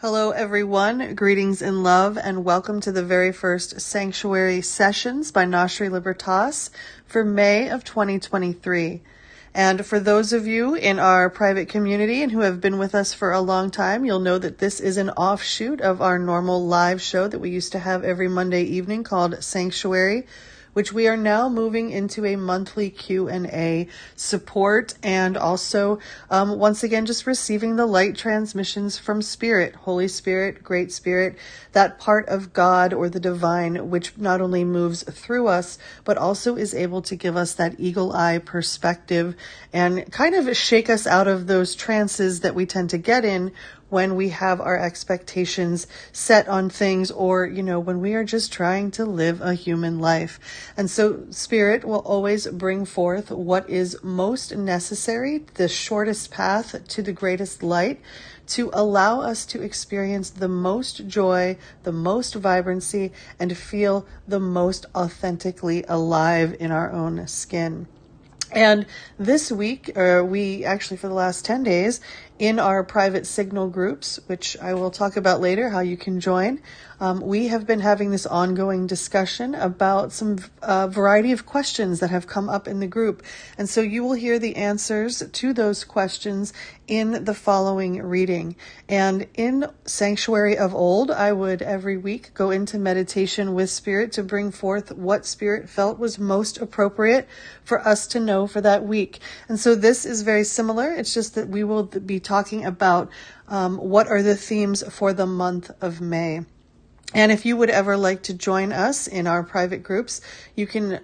Hello, everyone. Greetings in love, and welcome to the very first Sanctuary Sessions by Gnoshery Libertas for May of 2023. And for those of you in our private community and who have been with us for a long time, you'll know that this is an offshoot of our normal live show that we used to have every Monday evening called Sanctuary, which we are now moving into a monthly Q&A support, and also once again just receiving the light transmissions from Spirit, Holy Spirit, Great Spirit, that part of God or the divine which not only moves through us but also is able to give us that eagle eye perspective and kind of shake us out of those trances that we tend to get in when we have our expectations set on things, or, when we are just trying to live a human life. And so Spirit will always bring forth what is most necessary, the shortest path to the greatest light, to allow us to experience the most joy, the most vibrancy, and feel the most authentically alive in our own skin. And this week, we actually for the last 10 days, in our private signal groups, which I will talk about later, how you can join, we have been having this ongoing discussion about some variety of questions that have come up in the group. And so you will hear the answers to those questions in the following reading. And in Sanctuary of old, I would every week go into meditation with Spirit to bring forth what Spirit felt was most appropriate for us to know for that week. And so this is very similar. It's just that we will be talking about what are the themes for the month of May. And if you would ever like to join us in our private groups, you can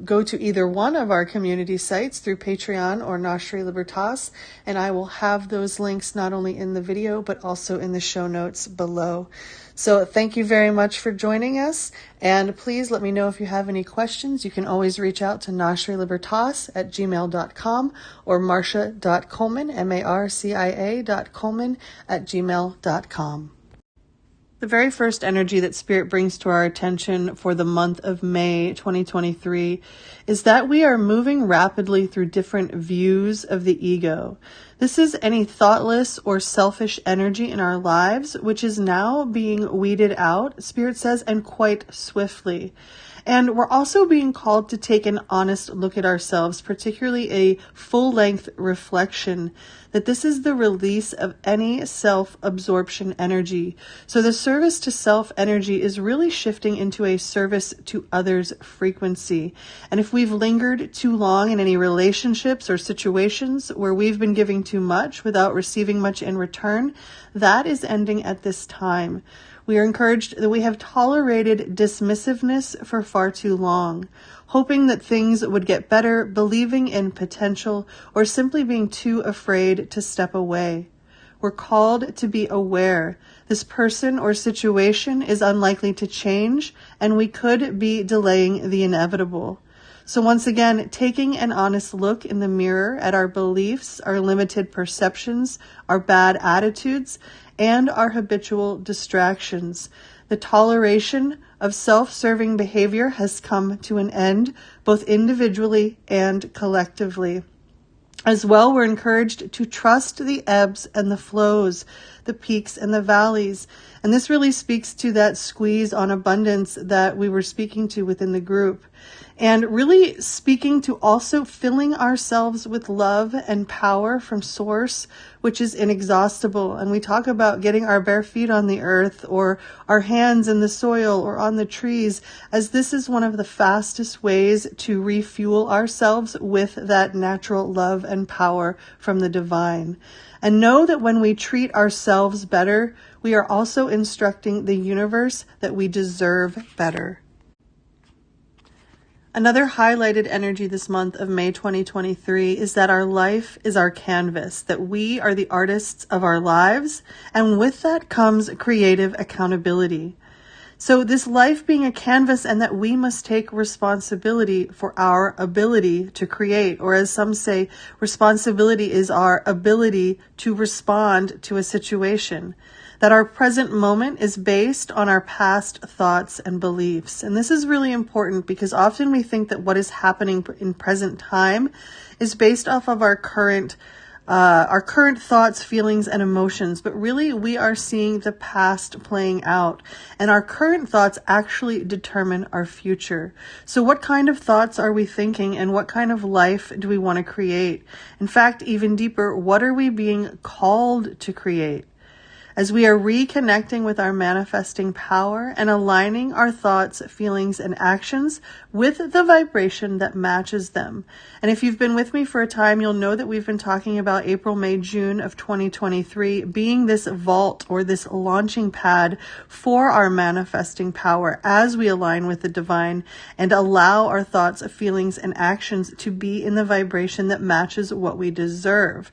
go to either one of our community sites through Patreon or Gnoshery Libertas, and I will have those links not only in the video, but also in the show notes below. So thank you very much for joining us, and please let me know if you have any questions. You can always reach out to gnosherylibertas@gmail.com or marcia.coleman, marcia.coleman@gmail.com. The very first energy that Spirit brings to our attention for the month of May 2023 is that we are moving rapidly through different views of the ego. This is any thoughtless or selfish energy in our lives, which is now being weeded out, Spirit says, and quite swiftly. And we're also being called to take an honest look at ourselves, particularly a full-length reflection, that this is the release of any self-absorption energy. So the service to self energy is really shifting into a service to others frequency. And if we've lingered too long in any relationships or situations where we've been giving too much without receiving much in return, that is ending at this time. We are encouraged that we have tolerated dismissiveness for far too long, hoping that things would get better, believing in potential, or simply being too afraid to step away. We're called to be aware. This person or situation is unlikely to change, and we could be delaying the inevitable. So once again, taking an honest look in the mirror at our beliefs, our limited perceptions, our bad attitudes, and our habitual distractions. The toleration of self-serving behavior has come to an end, both individually and collectively. As well, we're encouraged to trust the ebbs and the flows, the peaks and the valleys. And this really speaks to that squeeze on abundance that we were speaking to within the group. And really speaking to also filling ourselves with love and power from Source, which is inexhaustible. And we talk about getting our bare feet on the earth, or our hands in the soil, or on the trees, as this is one of the fastest ways to refuel ourselves with that natural love and power from the divine. And know that when we treat ourselves better, we are also instructing the universe that we deserve better. Another highlighted energy this month of May 2023 is that our life is our canvas, that we are the artists of our lives, and with that comes creative accountability. So this life being a canvas, and that we must take responsibility for our ability to create, or as some say, responsibility is our ability to respond to a situation. That our present moment is based on our past thoughts and beliefs. And this is really important because often we think that what is happening in present time is based off of our current our current thoughts, feelings, and emotions, but really we are seeing the past playing out, and our current thoughts actually determine our future. So what kind of thoughts are we thinking, and what kind of life do we want to create? In fact, even deeper, what are we being called to create? As we are reconnecting with our manifesting power and aligning our thoughts, feelings, and actions with the vibration that matches them. And if you've been with me for a time, you'll know that we've been talking about April, May, June of 2023 being this vault or this launching pad for our manifesting power as we align with the divine and allow our thoughts, feelings, and actions to be in the vibration that matches what we deserve.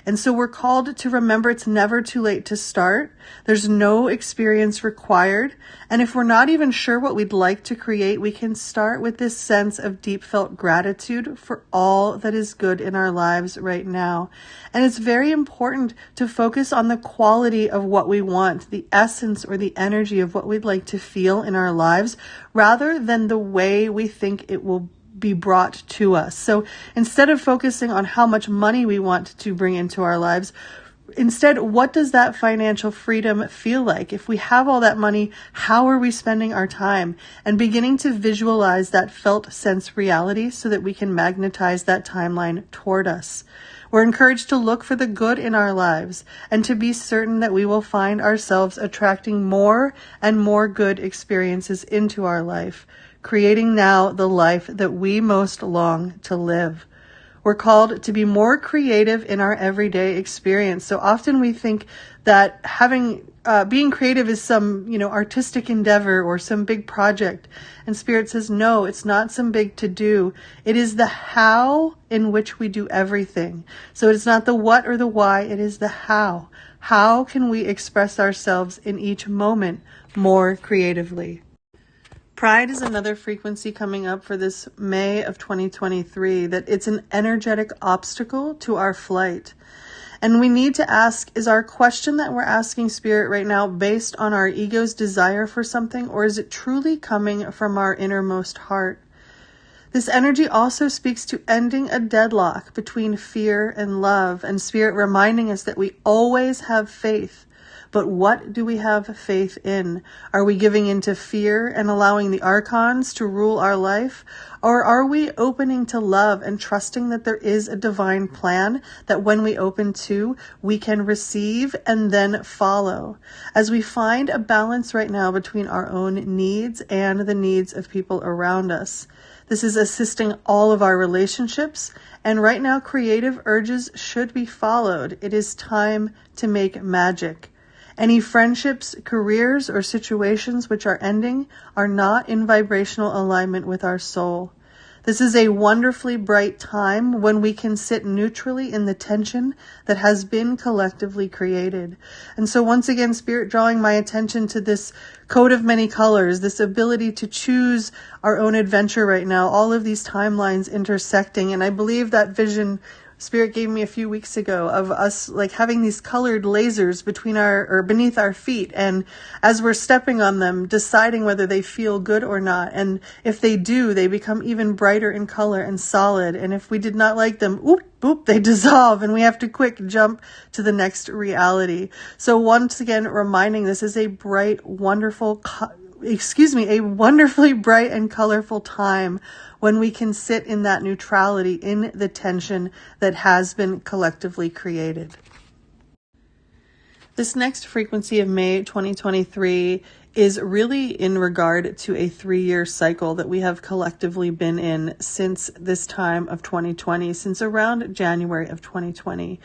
And so we're called to remember it's never too late to start. There's no experience required. And if we're not even sure what we'd like to create, we can start with this sense of deep felt gratitude for all that is good in our lives right now. And it's very important to focus on the quality of what we want, the essence or the energy of what we'd like to feel in our lives, rather than the way we think it will be brought to us. So instead of focusing on how much money we want to bring into our lives, instead, what does that financial freedom feel like? If we have all that money, how are we spending our time? And beginning to visualize that felt sense reality so that we can magnetize that timeline toward us. We're encouraged to look for the good in our lives and to be certain that we will find ourselves attracting more and more good experiences into our life, creating now the life that we most long to live. We're called to be more creative in our everyday experience. So often we think that being creative is some, artistic endeavor or some big project. And Spirit says, no, it's not some big to do. It is the how in which we do everything. So it's not the what or the why, it is the how. How can we express ourselves in each moment more creatively? Pride is another frequency coming up for this May of 2023, that it's an energetic obstacle to our flight. And we need to ask, is our question that we're asking Spirit right now based on our ego's desire for something, or is it truly coming from our innermost heart? This energy also speaks to ending a deadlock between fear and love, and Spirit reminding us that we always have faith. But what do we have faith in? Are we giving into fear and allowing the archons to rule our life? Or are we opening to love and trusting that there is a divine plan that when we open to, we can receive and then follow? As we find a balance right now between our own needs and the needs of people around us. This is assisting all of our relationships, and right now creative urges should be followed. It is time to make magic. Any friendships, careers, or situations which are ending are not in vibrational alignment with our soul. This is a wonderfully bright time when we can sit neutrally in the tension that has been collectively created. And so once again, Spirit drawing my attention to this coat of many colors, this ability to choose our own adventure right now, all of these timelines intersecting. And I believe that vision Spirit gave me a few weeks ago of us like having these colored lasers beneath our feet, and as we're stepping on them, deciding whether they feel good or not. And if they do, they become even brighter in color and solid. And if we did not like them, boop, they dissolve, and we have to quick jump to the next reality. So once again, reminding this is a wonderfully bright and colorful time when we can sit in that neutrality, in the tension that has been collectively created. This next frequency of May 2023 is really in regard to a 3-year cycle that we have collectively been in since this time of 2020, since around January of 2020.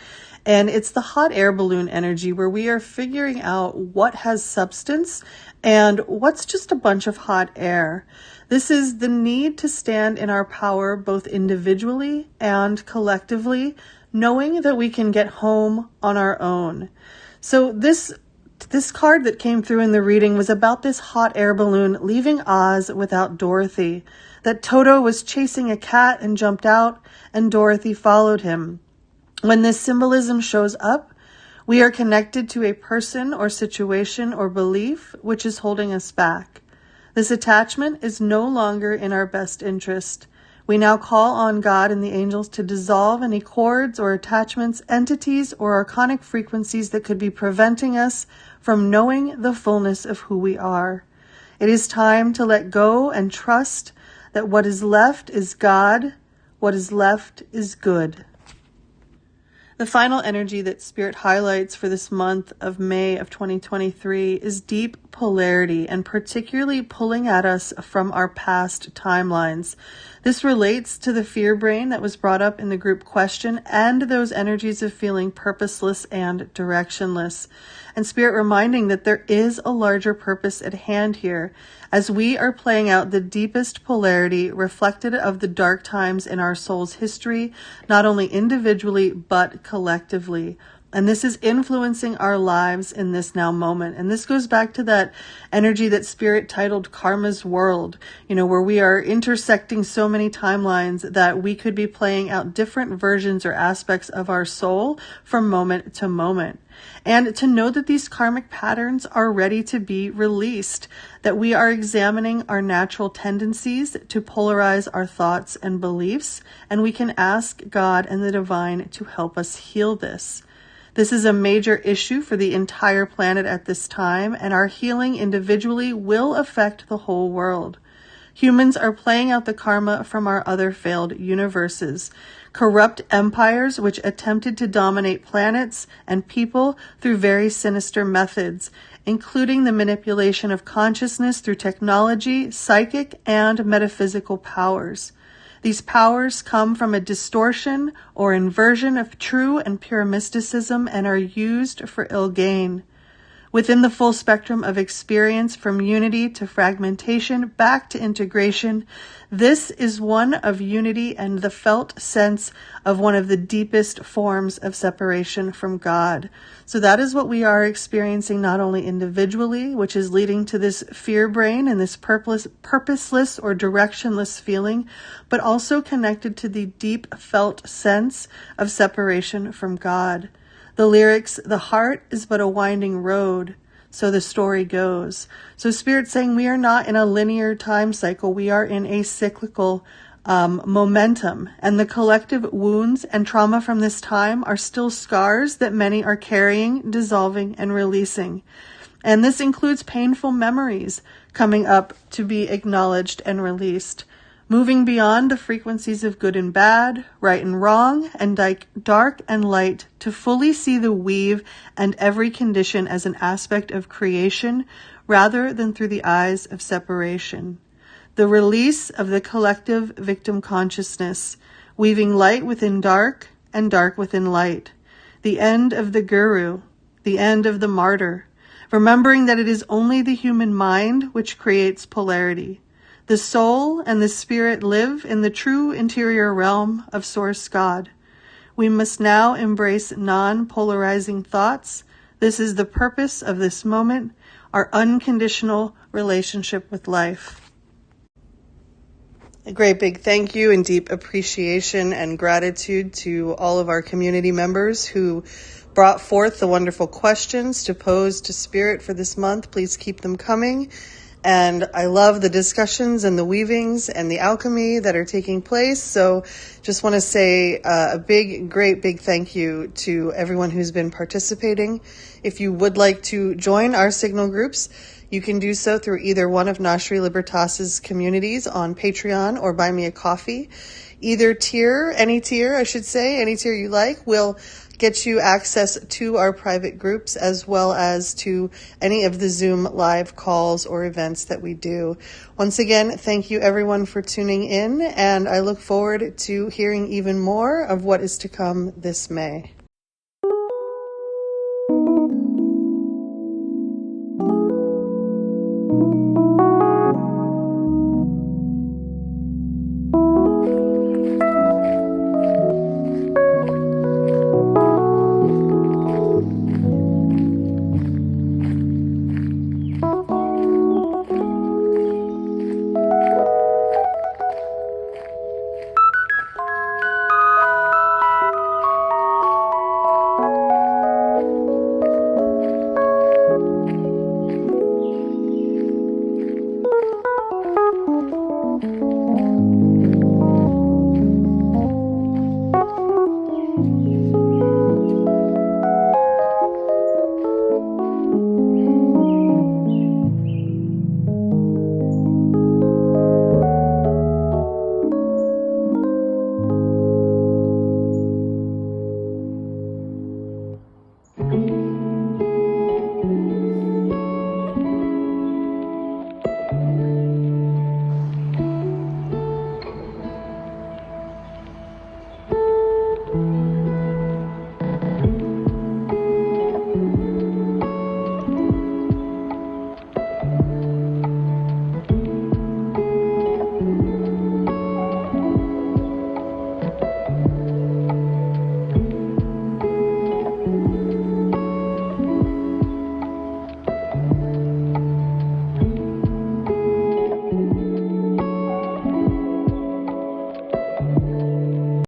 And it's the hot air balloon energy where we are figuring out what has substance and what's just a bunch of hot air. This is the need to stand in our power both individually and collectively, knowing that we can get home on our own. So this card that came through in the reading was about this hot air balloon leaving Oz without Dorothy, that Toto was chasing a cat and jumped out, and Dorothy followed him. When this symbolism shows up, we are connected to a person or situation or belief which is holding us back. This attachment is no longer in our best interest. We now call on God and the angels to dissolve any cords or attachments, entities, or archonic frequencies that could be preventing us from knowing the fullness of who we are. It is time to let go and trust that what is left is God, what is left is good. The final energy that Spirit highlights for this month of May of 2023 is deep polarity, and particularly pulling at us from our past timelines. This relates to the fear brain that was brought up in the group question and those energies of feeling purposeless and directionless. And Spirit reminding that there is a larger purpose at hand here, as we are playing out the deepest polarity reflected of the dark times in our soul's history, not only individually, but collectively. And this is influencing our lives in this now moment. And this goes back to that energy that Spirit titled Karma's World, where we are intersecting so many timelines that we could be playing out different versions or aspects of our soul from moment to moment. And to know that these karmic patterns are ready to be released, that we are examining our natural tendencies to polarize our thoughts and beliefs, and we can ask God and the divine to help us heal this. This is a major issue for the entire planet at this time, and our healing individually will affect the whole world. Humans are playing out the karma from our other failed universes. Corrupt empires which attempted to dominate planets and people through very sinister methods, including the manipulation of consciousness through technology, psychic, and metaphysical powers. These powers come from a distortion or inversion of true and pure mysticism and are used for ill gain. Within the full spectrum of experience, from unity to fragmentation back to integration, this is one of unity and the felt sense of one of the deepest forms of separation from God. So that is what we are experiencing, not only individually, which is leading to this fear brain and this purposeless or directionless feeling, but also connected to the deep felt sense of separation from God. The lyrics, "The heart is but a winding road, so the story goes." So Spirit's saying we are not in a linear time cycle. We are in a cyclical momentum. And the collective wounds and trauma from this time are still scars that many are carrying, dissolving, and releasing. And this includes painful memories coming up to be acknowledged and released. Moving beyond the frequencies of good and bad, right and wrong, and dark and light, to fully see the weave and every condition as an aspect of creation rather than through the eyes of separation. The release of the collective victim consciousness, weaving light within dark and dark within light. The end of the guru, the end of the martyr, remembering that it is only the human mind which creates polarity. The soul and the spirit live in the true interior realm of Source God. We must now embrace non-polarizing thoughts. This is the purpose of this moment, our unconditional relationship with life. A great big thank you and deep appreciation and gratitude to all of our community members who brought forth the wonderful questions to pose to Spirit for this month. Please keep them coming. And I love the discussions and the weavings and the alchemy that are taking place. So just want to say a great big thank you to everyone who's been participating. If you would like to join our signal groups, you can do so through either one of Gnoshery Libertas' communities on Patreon or Buy Me a Coffee. Either tier, any tier you like, will get you access to our private groups as well as to any of the Zoom live calls or events that we do. Once again, thank you everyone for tuning in, and I look forward to hearing even more of what is to come this May.